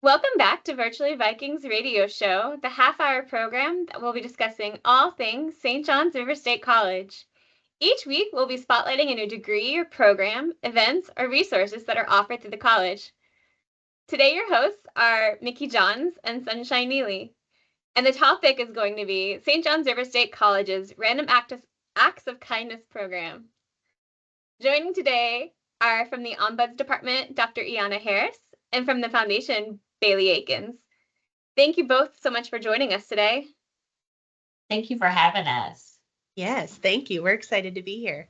Welcome back to Virtually Vikings radio show, the half-hour program that will be discussing all things St. John's River State College. Each week, we'll be spotlighting a new degree or program, events, or resources that are offered through the college. Today, your hosts are Mickey Johns and Sunshine Neely, and the topic is going to be St. John's River State College's Random Acts of Kindness program. Joining today are from the Ombuds Department, Dr. Iana Harris, and from the Foundation, Bailey Akins. Thank you both so much for joining us today. Thank you for having us. Yes, thank you. We're excited to be here.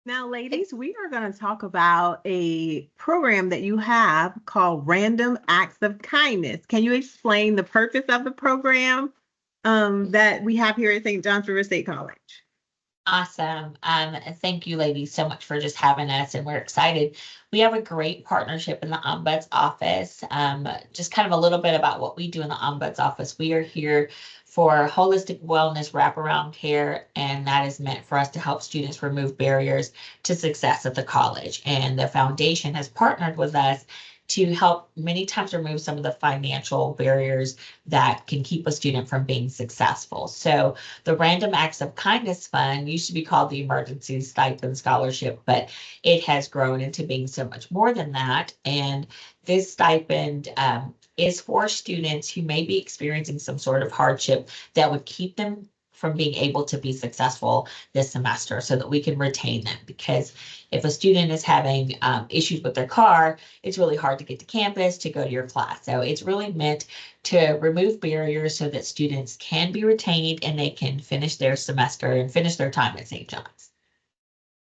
Now, ladies, we are going to talk about a program that you have called Random Acts of Kindness. Can you explain the purpose of the program that we have here at St. John's River State College? Awesome. Thank you, ladies, so much for just having us, and we're excited. We have a great partnership in the Ombuds office. Just kind of a little bit about what we do in the Ombuds office. We are here for holistic wellness wraparound care, and that is meant for us to help students remove barriers to success at the college. And the foundation has partnered with us to help many times remove some of the financial barriers that can keep a student from being successful. So the Random Acts of Kindness Fund used to be called the Emergency Stipend Scholarship, but it has grown into being so much more than that. And this stipend is for students who may be experiencing some sort of hardship that would keep them from being able to be successful this semester, so that we can retain them. Because if a student is having issues with their car, it's really hard to get to campus to go to your class. So it's really meant to remove barriers so that students can be retained and they can finish their semester and finish their time at St. John's.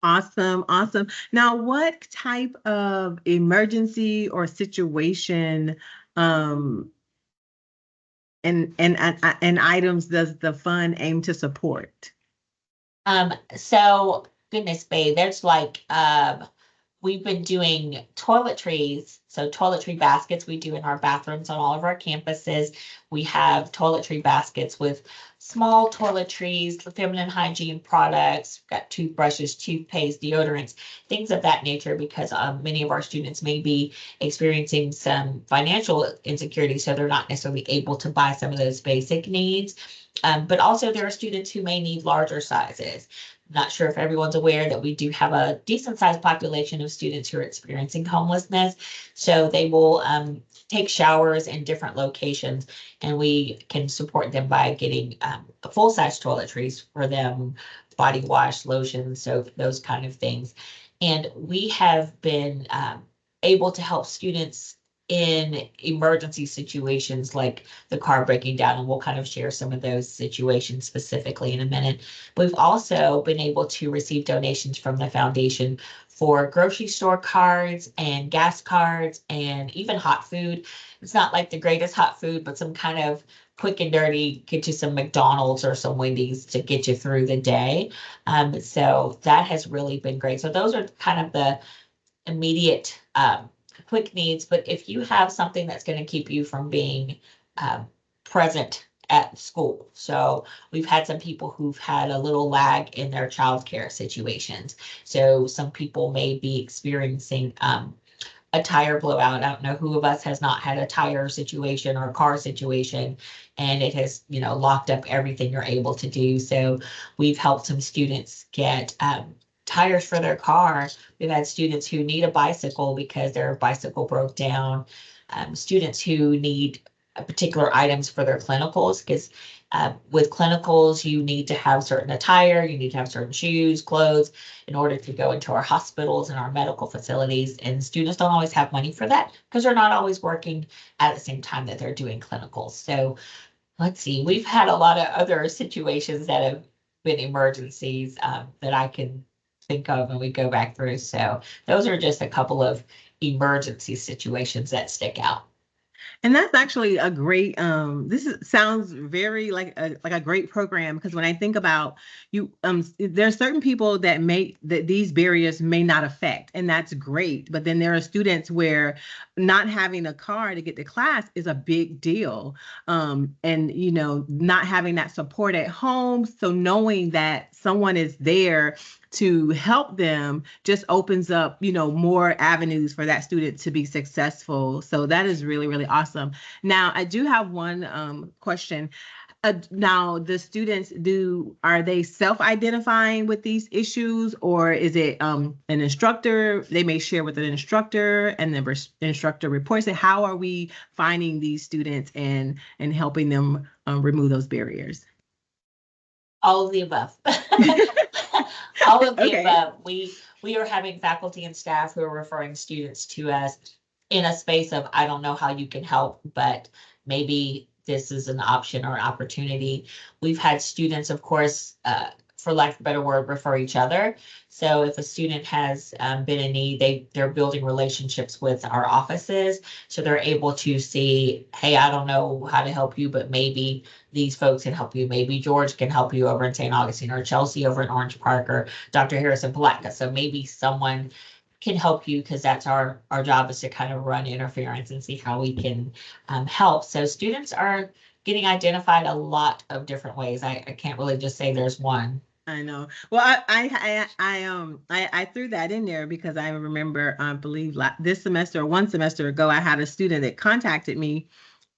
Awesome, awesome. Now, what type of emergency or situation and items does the fund aim to support? So goodness, babe, there's like we've been doing toiletries. So toiletry baskets we do in our bathrooms on all of our campuses. We have toiletry baskets with small toiletries, feminine hygiene products, we've got toothbrushes, toothpaste, deodorants, things of that nature, because many of our students may be experiencing some financial insecurity, so they're not necessarily able to buy some of those basic needs. But also there are students who may need larger sizes. Not sure if everyone's aware that we do have a decent sized population of students who are experiencing homelessness. So they will take showers in different locations, and we can support them by getting full size toiletries for them, body wash, lotion, soap, those kind of things. And we have been able to help students in emergency situations like the car breaking down, and we'll kind of share some of those situations specifically in a minute. We've also been able to receive donations from the foundation for grocery store cards and gas cards and even hot food. It's not like the greatest hot food, but some kind of quick and dirty, get you some McDonald's or some Wendy's to get you through the day. So that has really been great. So those are kind of the immediate quick needs. But if you have something that's going to keep you from being present at school. So we've had some people who've had a little lag in their childcare situations. So some people may be experiencing a tire blowout. I don't know who of us has not had a tire situation or a car situation, and it has, locked up everything you're able to do. So we've helped some students get tires for their car. We've had students who need a bicycle because their bicycle broke down. Students who need particular items for their clinicals, because with clinicals, you need to have certain attire, you need to have certain shoes, clothes in order to go into our hospitals and our medical facilities. And students don't always have money for that because they're not always working at the same time that they're doing clinicals. So let's see, we've had a lot of other situations that have been emergencies that I can think of and we go back through. So those are just a couple of emergency situations that stick out. And that's actually a great sounds very like a great program, because when I think about you, there are certain people that these barriers may not affect, and that's great. But then there are students where not having a car to get to class is a big deal. And not having that support at home. So knowing that someone is there to help them just opens up, more avenues for that student to be successful. So that is really, really awesome. Now, I do have one question. Now, the students are they self-identifying with these issues, or is it an instructor? They may share with an instructor, and the instructor reports it. How are we finding these students and helping them remove those barriers? All of the above. All of the Okay. above. We are having faculty and staff who are referring students to us in a space of, I don't know how you can help, but maybe this is an option or opportunity. We've had students, of course, for lack of a better word, refer each other. So if a student has been in need, they're building relationships with our offices. So they're able to see, hey, I don't know how to help you, but maybe these folks can help you. Maybe George can help you over in St. Augustine, or Chelsea over in Orange Park, or Dr. Harris in Palatka. So maybe someone can help you, because that's our job, is to kind of run interference and see how we can help. So students are getting identified a lot of different ways. I can't really just say there's one. I know. Well, I threw that in there because I remember, I believe this semester or one semester ago, I had a student that contacted me,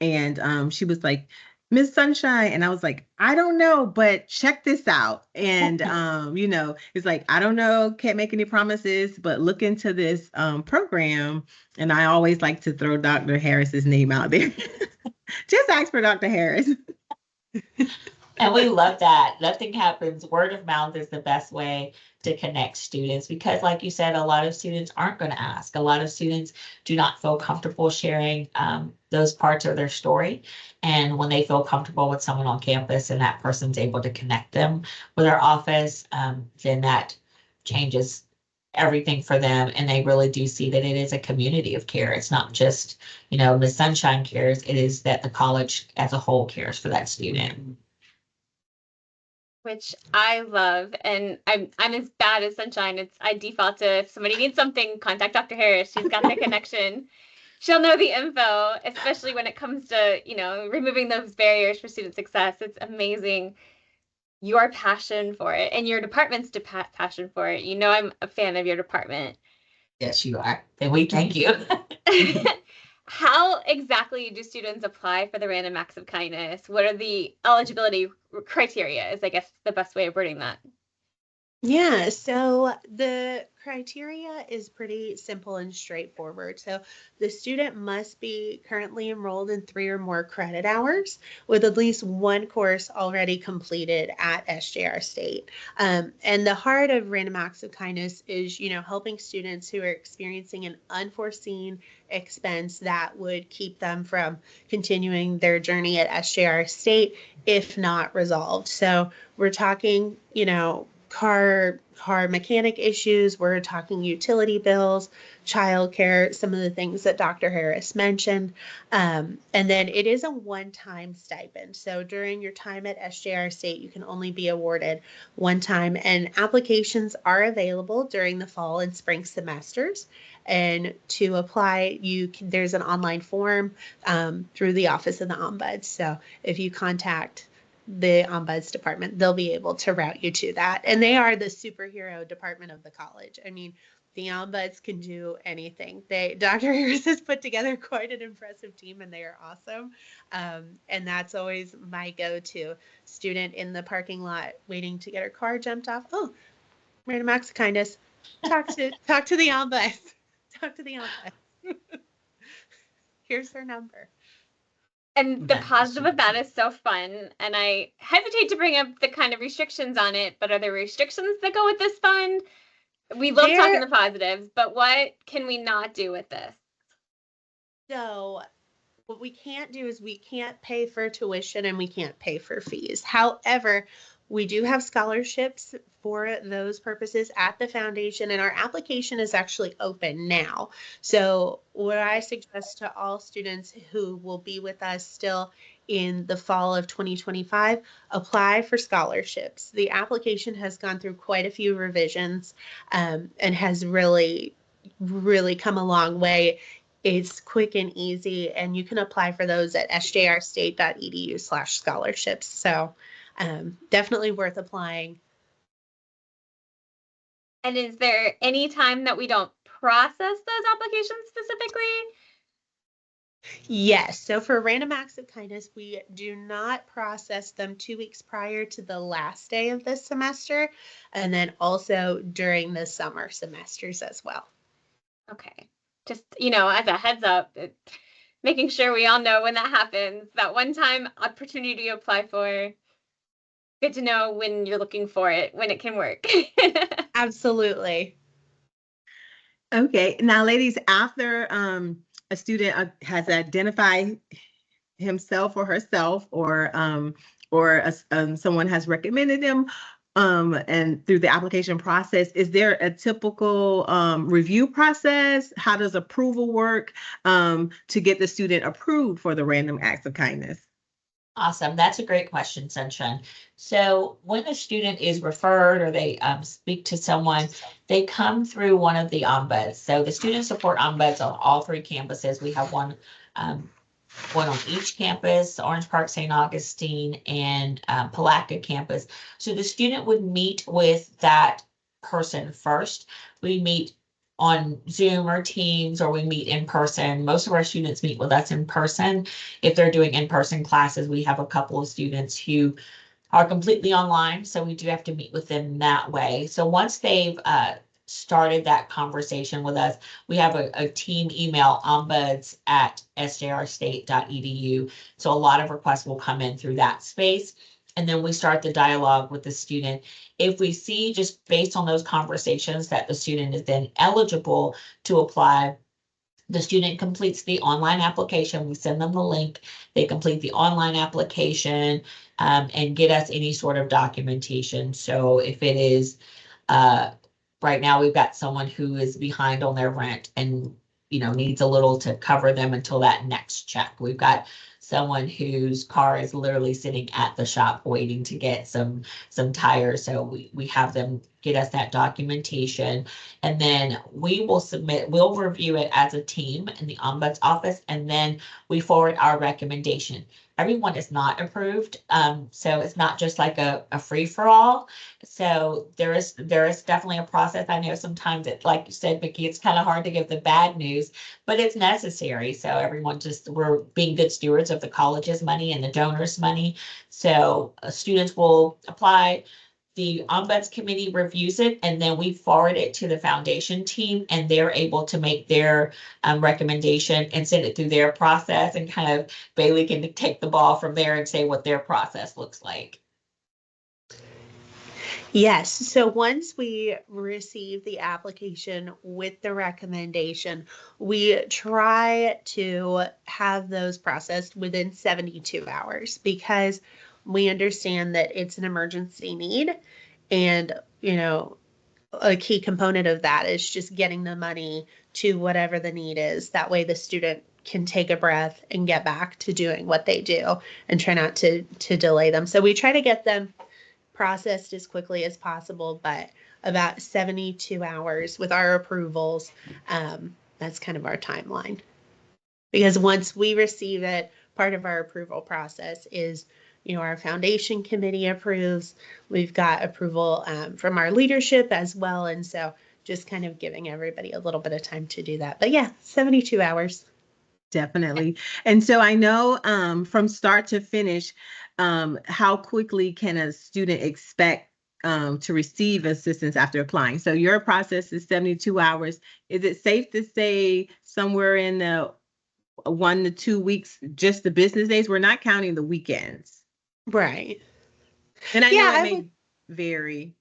and she was like, Miss Sunshine, and I was like, I don't know, but check this out. And it's like, I don't know, can't make any promises, but look into this program. And I always like to throw Dr. Harris's name out there. Just ask for Dr. Harris. And we love that. Nothing happens. Word of mouth is the best way to connect students, because, like you said, a lot of students aren't going to ask. A lot of students do not feel comfortable sharing those parts of their story. And when they feel comfortable with someone on campus and that person's able to connect them with our office, then that changes everything for them. And they really do see that it is a community of care. It's not just, Miss Sunshine cares. It is that the college as a whole cares for that student. Which I love, and I'm as bad as Sunshine. I default to, if somebody needs something, contact Dr. Harris. She's got the connection. She'll know the info, especially when it comes to, removing those barriers for student success. It's amazing, your passion for it and your department's passion for it. I'm a fan of your department. Yes, you are. And we thank you. How exactly do students apply for the random acts of kindness? What are the eligibility criteria, is I guess the best way of wording that. Yeah, so the criteria is pretty simple and straightforward. So the student must be currently enrolled in 3 or more credit hours with at least one course already completed at SJR State. And the heart of Random Acts of Kindness is, helping students who are experiencing an unforeseen expense that would keep them from continuing their journey at SJR State if not resolved. So we're talking, car mechanic issues, we're talking utility bills, childcare, some of the things that Dr. Harris mentioned. And then it is a one-time stipend. So during your time at SJR State, you can only be awarded one time, and applications are available during the fall and spring semesters. And to apply, there's an online form through the Office of the Ombuds. So if you contact the Ombuds department, they'll be able to route you to that. And they are the superhero department of the college. I mean, the Ombuds can do anything. Dr. Harris has put together quite an impressive team, and they are awesome. And that's always my go-to. Student in the parking lot waiting to get her car jumped off. Oh, Random Acts of Kindness. Talk to the Ombuds. Talk to the Ombuds. Here's their number. And the positive of that is so fun. And I hesitate to bring up the kind of restrictions on it, but are there restrictions that go with this fund? We love talking the positives, but what can we not do with this? So what we can't do is we can't pay for tuition and we can't pay for fees. However, we do have scholarships for those purposes at the foundation, and our application is actually open now. So what I suggest to all students who will be with us still in the fall of 2025, apply for scholarships. The application has gone through quite a few revisions and has really, really come a long way. It's quick and easy, and you can apply for those at sjrstate.edu/scholarships. So definitely worth applying. And is there any time that we don't process those applications specifically? Yes. So for random acts of kindness, we do not process them 2 weeks prior to the last day of the semester, and then also during the summer semesters as well. Okay. Just, as a heads up, making sure we all know when that happens. That one-time opportunity you apply for. Good to know when you're looking for it, when it can work. Absolutely. Okay. Now, ladies, after a student has identified himself or herself, or someone has recommended them, and through the application process, is there a typical review process? How does approval work to get the student approved for the random acts of kindness? Awesome. That's a great question, Sunshine. So when a student is referred or they speak to someone, they come through one of the ombuds. So the student support ombuds on all three campuses. We have one on each campus, Orange Park, St. Augustine, and Palatka campus. So the student would meet with that person first. We meet on Zoom or Teams, or we meet in person. Most of our students meet with us in person. If they're doing in-person classes, we have a couple of students who are completely online, so we do have to meet with them that way. So once they've started that conversation with us, we have a team email, ombuds@sjrstate.edu. So a lot of requests will come in through that space. And then we start the dialogue with the student. If we see, just based on those conversations, that the student is then eligible to apply, the student completes the online application. We send them the link. They complete the online application and get us any sort of documentation. So if it is, right now we've got someone who is behind on their rent and needs a little to cover them until that next check. We've got someone whose car is literally sitting at the shop waiting to get some tires. So we have them get us that documentation, and then we'll review it as a team in the ombuds office, and then we forward our recommendation. Everyone is not approved, so it's not just like a free-for-all. So there is definitely a process. I know sometimes it, like you said, Vicki, it's kind of hard to give the bad news, but it's necessary. So everyone, we're being good stewards of the college's money and the donors' money. So students will apply. The ombuds committee reviews it, and then we forward it to the foundation team, and they're able to make their recommendation and send it through their process, and kind of Bailey can take the ball from there and say what their process looks like. Yes. So once we receive the application with the recommendation, we try to have those processed within 72 hours, because we understand that it's an emergency need. And, a key component of that is just getting the money to whatever the need is. That way the student can take a breath and get back to doing what they do and try not to delay them. So we try to get them processed as quickly as possible, but about 72 hours with our approvals. That's kind of our timeline. Because once we receive it, part of our approval process is, our foundation committee approves. We've got approval from our leadership as well. And so just kind of giving everybody a little bit of time to do that. But yeah, 72 hours. Definitely. And so I know from start to finish, how quickly can a student expect to receive assistance after applying? So your process is 72 hours. Is it safe to say somewhere in the 1 to 2 weeks, just the business days? We're not counting the weekends. Right. And I know it may vary.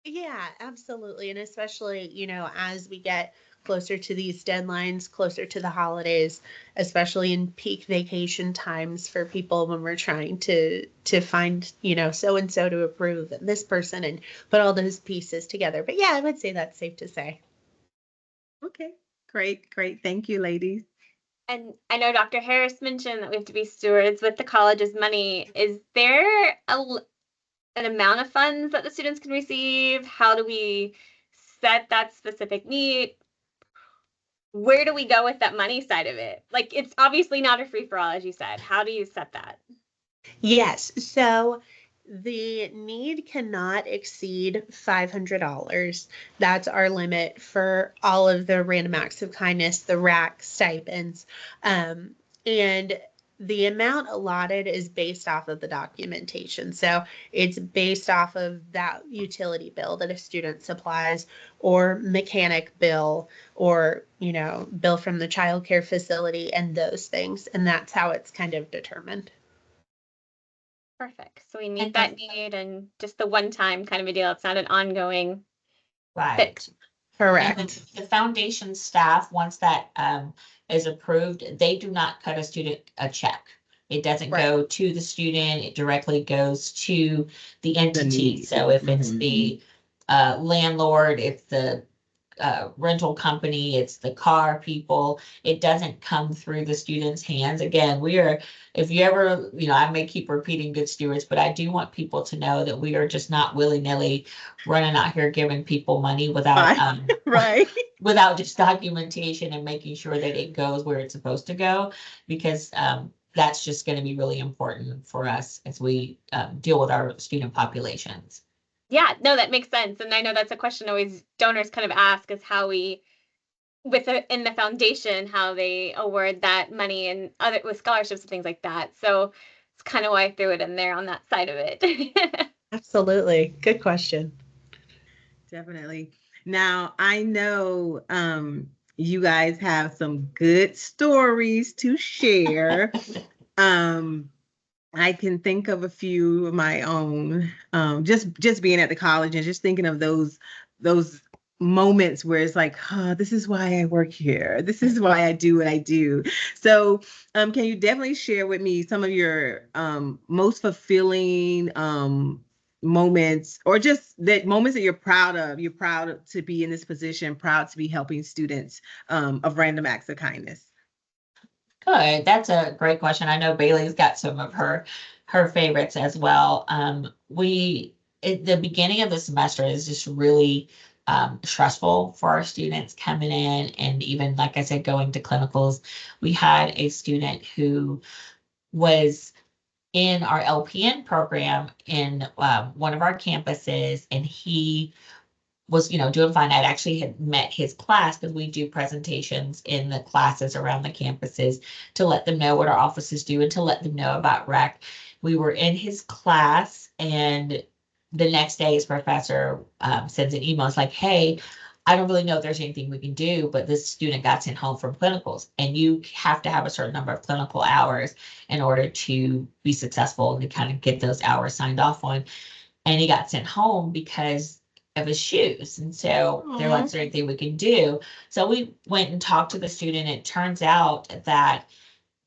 Yeah, absolutely. And especially, as we get closer to these deadlines, closer to the holidays, especially in peak vacation times for people, when we're trying to find, so and so to approve, and this person, and put all those pieces together. But yeah, I would say that's safe to say. Okay, great. Thank you, ladies. And I know Dr. Harris mentioned that we have to be stewards with the college's money. Is there an amount of funds that the students can receive? How do we set that specific need? Where do we go with that money side of it? Like, it's obviously not a free-for-all, as you said. How do you set that? Yes. So The need cannot exceed $500. That's our limit for all of the random acts of kindness, the RAC stipends. And the amount allotted is based off of the documentation. So it's based off of that utility bill that a student supplies, or mechanic bill, or, bill from the child care facility and those things. And that's how it's kind of determined. Perfect. So we meet And that need and just the one time kind of a deal. It's not an ongoing right. fix. And Correct. the foundation staff, once that is approved, they do not cut a student a check. It doesn't Right. go to the student, it directly goes to the entity. need. So if it's Mhm. the landlord, if the rental company, it's the car people, it doesn't come through the students' hands. Again, we are, if you ever, I may keep repeating good stewards, but I do want people to know that we are just not willy-nilly running out here giving people money without Right. Right. without just documentation and making sure that it goes where it's supposed to go, because that's just going to be really important for us as we deal with our student populations. Yeah, no, that makes sense. And I know that's a question always donors kind of ask, is how we, in the foundation, how they award that money and other with scholarships and things like that. So it's kind of why I threw it in there on that side of it. Absolutely. Good question. Definitely. Now, I know you guys have some good stories to share. um I can think of a few of my own. Just being at the college and just thinking of those moments where it's like, oh, this is why I work here. This is why I do what I do. So, can you definitely share with me some of your most fulfilling moments, or just that moments that you're proud of? You're proud to be in this position, proud to be helping students of random acts of kindness. Good. That's a great question. I know Bailey's got some of her favorites as well. We at the beginning of the semester is just really stressful for our students coming in, and even like I said, going to clinicals. We had a student who was in our LPN program in one of our campuses, and he was, doing fine. I'd actually had met his class because we do presentations in the classes around the campuses to let them know what our offices do and to let them know about REC. We were in his class, and the next day his professor sends an email. It's like, hey, I don't really know if there's anything we can do, but this student got sent home from clinicals, and you have to have a certain number of clinical hours in order to be successful and to kind of get those hours signed off on. And he got sent home because of his shoes. And so they're like, is there anything we can do? So we went and talked to the student. It turns out that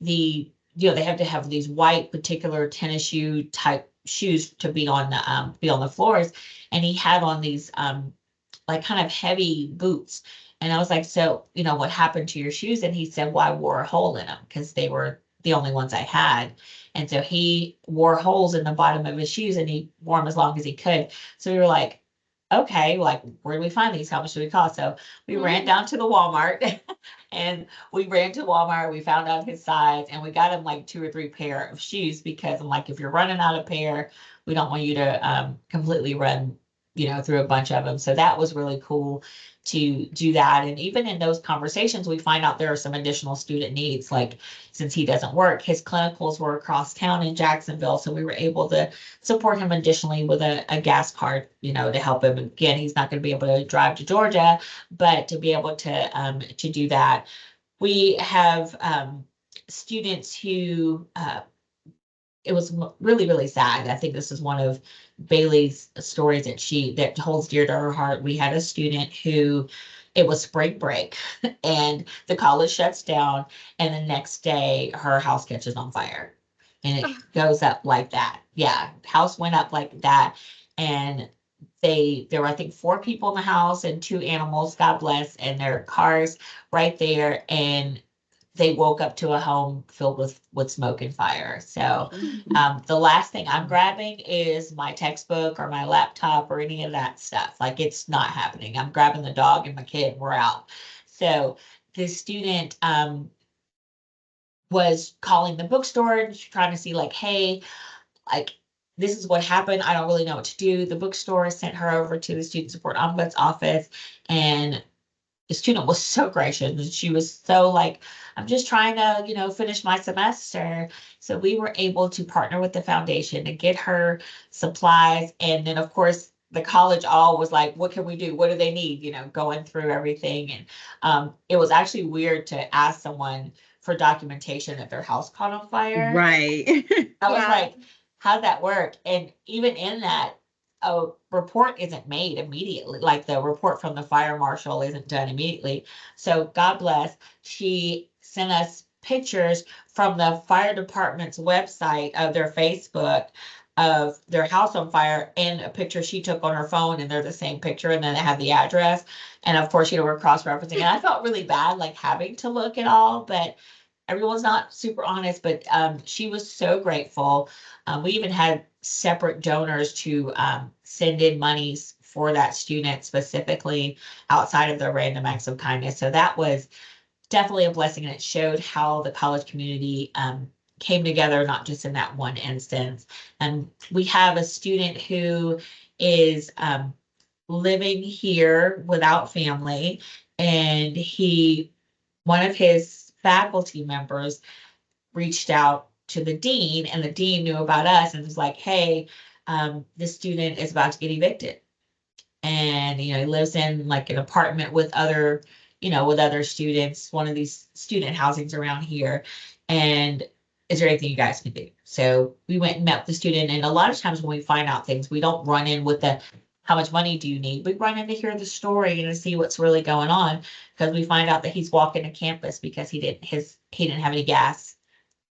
they have to have these white particular tennis shoe type shoes to be on the floors. And he had on these like kind of heavy boots. And I was like, so, what happened to your shoes? And he said, well, I wore a hole in them because they were the only ones I had. And so he wore holes in the bottom of his shoes, and he wore them as long as he could. So we were like, okay, like, where do we find these? How much do we cost? So we ran down to the Walmart and we ran to Walmart. We found out his size, and we got him like 2 or 3 pair of shoes, because I'm like, if you're running out of pair, we don't want you to completely run, through a bunch of them. So that was really cool to do that. And even in those conversations, we find out there are some additional student needs. Like, since he doesn't work, his clinicals were across town in Jacksonville. So we were able to support him additionally with a gas card, to help him. Again, he's not going to be able to drive to Georgia, but to be able to do that. We have students who it was really, really sad. I think this is one of Bailey's stories that holds dear to her heart. We had a student who, it was spring break and the college shuts down, and the next day her house catches on fire, and it goes up like that. Yeah, house went up like that. And there were, I think, 4 people in the house and 2 animals, God bless, and their cars right there. And they woke up to a home filled with smoke and fire. So the last thing I'm grabbing is my textbook or my laptop or any of that stuff. Like, it's not happening. I'm grabbing the dog and my kid, and we're out. So the student was calling the bookstore and trying to see, like, hey, like, this is what happened. I don't really know what to do. The bookstore sent her over to the student support ombuds office, and the student was so gracious, and she was so like, I'm just trying to, finish my semester. So we were able to partner with the foundation to get her supplies. And then of course the college all was like, what can we do? What do they need? Going through everything. And it was actually weird to ask someone for documentation that their house caught on fire. Right. I was Yeah. like, how'd that work? And even in that, a report isn't made immediately. Like the report from the fire marshal isn't done immediately. So God bless, she sent us pictures from the fire department's website of their Facebook of their house on fire, and a picture she took on her phone, and they're the same picture, and then they have the address. And of course, we're cross-referencing. And I felt really bad like having to look at all, but everyone's not super honest. But she was so grateful. We even had separate donors to send in monies for that student specifically outside of their random acts of kindness. So that was definitely a blessing, and it showed how the college community came together, not just in that one instance. And we have a student who is living here without family, and one of his faculty members reached out to the dean, and the dean knew about us and was like, hey, this student is about to get evicted. And, he lives in like an apartment with other students, one of these student housings around here. And is there anything you guys can do? So we went and met with the student. And a lot of times when we find out things, we don't run in with how much money do you need? We run in to hear the story and to see what's really going on, because we find out that he's walking to campus because he didn't have any gas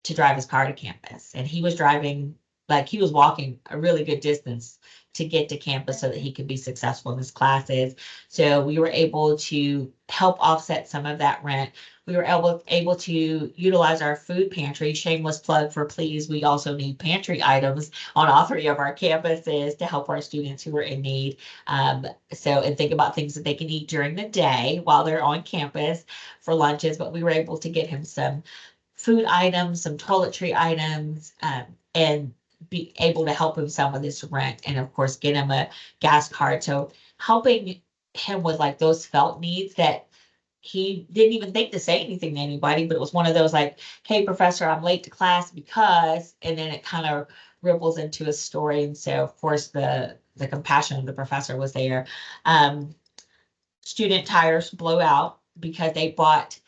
to drive his car to campus. And he was walking a really good distance to get to campus so that he could be successful in his classes. So we were able to help offset some of that rent. We were able to utilize our food pantry. Shameless plug for please. We also need pantry items on all 3 of our campuses to help our students who are in need. And think about things that they can eat during the day while they're on campus for lunches. But we were able to get him some food items, some toiletry items, and be able to help him some of this rent, and of course get him a gas card. So helping him with like those felt needs that he didn't even think to say anything to anybody, but it was one of those like, hey professor, I'm late to class because, and then it kind of ripples into a story. And so of course the compassion of the professor was there. Student tires blow out because they bought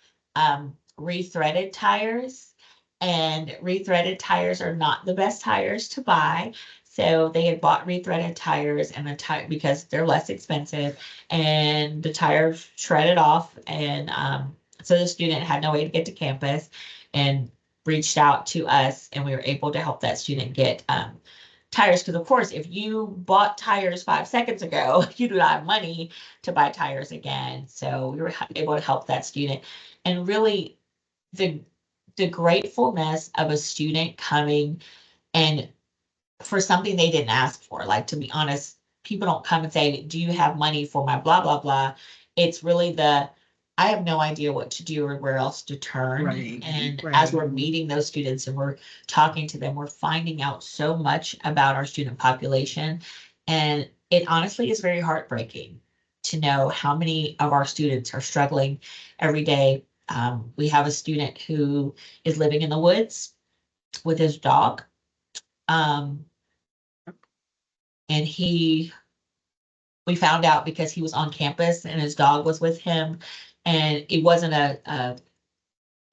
rethreaded tires, and rethreaded tires are not the best tires to buy. So they had bought rethreaded tires, and the tire, because they're less expensive, and the tires shredded off. And so the student had no way to get to campus and reached out to us, and we were able to help that student get tires. Because of course, if you bought tires 5 seconds ago, you do not have money to buy tires again. So we were able to help that student. And really the gratefulness of a student coming and for something they didn't ask for. Like, to be honest, people don't come and say, do you have money for my blah, blah, blah. It's really I have no idea what to do or where else to turn. Right, And right. as we're meeting those students and we're talking to them, we're finding out so much about our student population. And it honestly is very heartbreaking to know how many of our students are struggling every day. We have a student who is living in the woods with his dog. And we found out because he was on campus and his dog was with him, and it wasn't a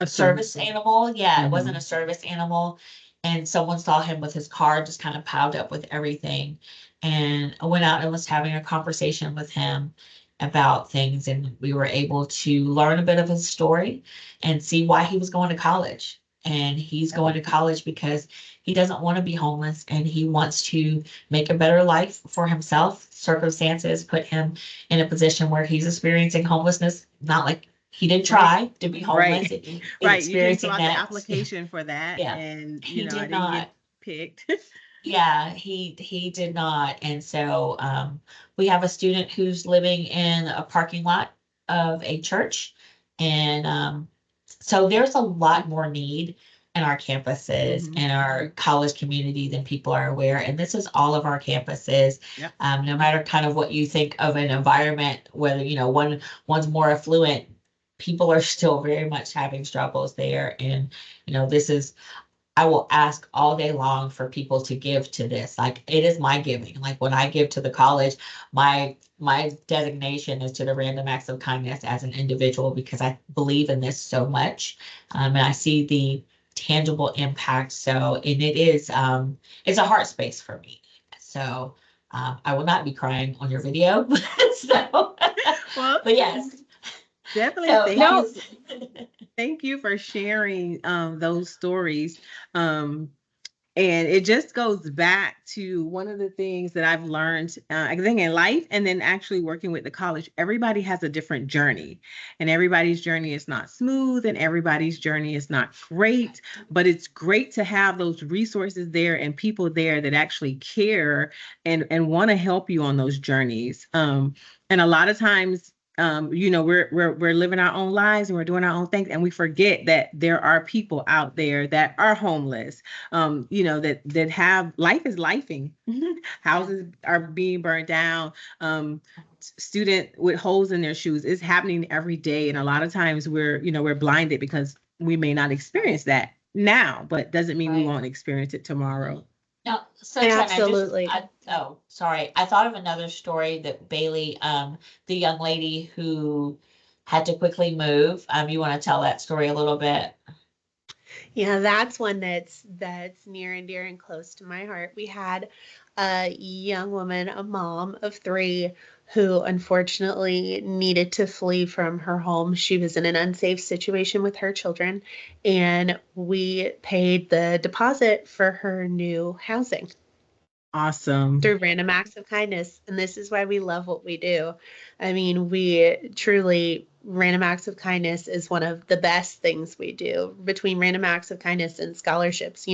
service animal. Yeah, it wasn't a service animal. And someone saw him with his car just kind of piled up with everything. And I went out and was having a conversation with him about things, and we were able to learn a bit of his story and see why he was going to college. And he's going to college because he doesn't want to be homeless, and he wants to make a better life for himself. Circumstances put him in a position where he's experiencing homelessness, not like he didn't try to be homeless. Right. He's Right. You didn't experiencing fill out the that. application for that, Yeah. and He I did didn't not. get picked. Yeah, he did not. And so we have a student who's living in a parking lot of a church. And so there's a lot more need in our campuses Mhm. and our college community than people are aware. And this is all of our campuses. Yep. No matter kind of what you think of an environment, whether, one's more affluent, people are still very much having struggles there. And, this is, I will ask all day long for people to give to this. Like, it is my giving. Like, when I give to the college, my designation is to the random acts of kindness as an individual, because I believe in this so much. And I see the tangible impact. So, and it is, it's a heart space for me. So, I will not be crying on your video. So, Well, but yes. definitely So thank you for sharing those stories. And it just goes back to one of the things that I've learned, I think, in life, and then actually working with the college. Everybody has a different journey, and everybody's journey is not smooth, and everybody's journey is not great. But it's great to have those resources there and people there that actually care and want to help you on those journeys. And a lot of times, we're living our own lives and we're doing our own things, and we forget that there are people out there that are homeless, that have, life is lifing. Houses are being burned down. Student with holes in their shoes is happening every day, and a lot of times we're blinded because we may not experience that now, but doesn't mean we Right. won't experience it tomorrow. No, so Trent, Absolutely. sorry. I thought of another story that Bailey, the young lady who had to quickly move. You want to tell that story a little bit? Yeah, that's one that's near and dear and close to my heart. We had a young woman, a mom of three, who unfortunately needed to flee from her home. She was in an unsafe situation with her children, and we paid the deposit for her new housing Awesome. through random acts of kindness. And this is why we love what we do. I mean, we truly, random acts of kindness is one of the best things we do. Between random acts of kindness and scholarships,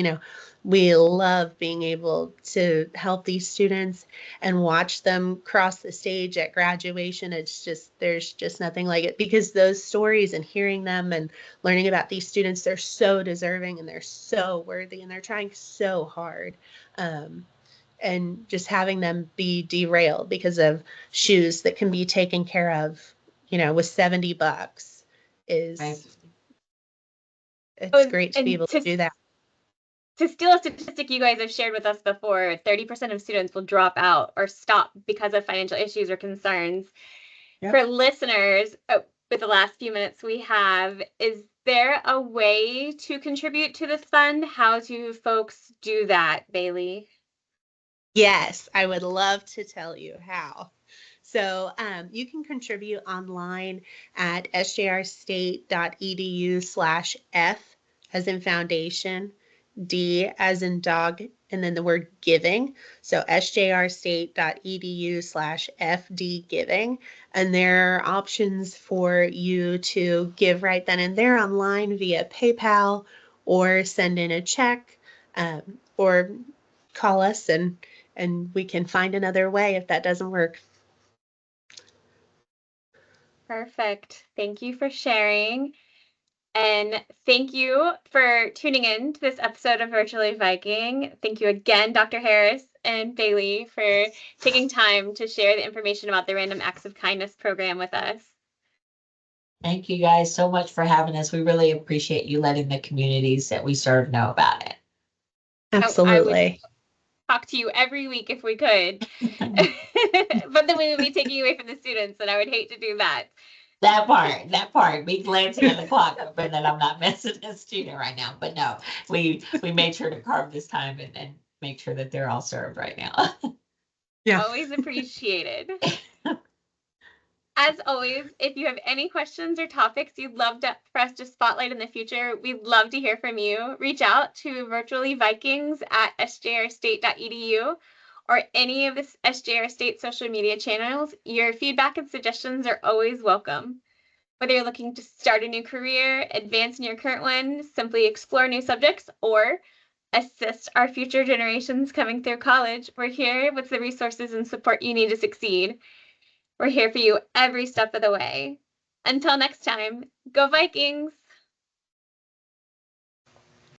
we love being able to help these students and watch them cross the stage at graduation. There's just nothing like it, because those stories and hearing them and learning about these students, they're so deserving and they're so worthy and they're trying so hard. And just having them be derailed because of shoes that can be taken care of, with $70 is, Right. it's great to be And able to do that. to steal a statistic you guys have shared with us before, 30% of students will drop out or stop because of financial issues or concerns. Yep. For listeners, with the last few minutes we have, is there a way to contribute to this fund? How do folks do that, Bailey? Yes, I would love to tell you how. So you can contribute online at sjrstate.edu/F as in foundation, D as in dog, and then the word giving. So sjrstate.edu/FD giving. And there are options for you to give right then and there online via PayPal, or send in a check, or call us and we can find another way if that doesn't work. Perfect. Thank you for sharing. And thank you for tuning in to this episode of Virtually Viking. Thank you again, Dr. Harris and Bailey, for taking time to share the information about the Random Acts of Kindness program with us. Thank you guys so much for having us. We really appreciate you letting the communities that we serve know about it. Absolutely. I would talk to you every week if we could. But then we would be taking away from the students, and I would hate to do that. That part, me glancing at the clock, hoping that I'm not missing a student right now. But no, we made sure to carve this time and make sure that they're all served right now. Yeah. Always appreciated. As always, if you have any questions or topics you'd love for us to spotlight in the future, we'd love to hear from you. Reach out to virtuallyvikings@sjrstate.edu or any of the SJR State social media channels. Your feedback and suggestions are always welcome. Whether you're looking to start a new career, advance in your current one, simply explore new subjects, or assist our future generations coming through college, we're here with the resources and support you need to succeed. We're here for you every step of the way. Until next time, go Vikings!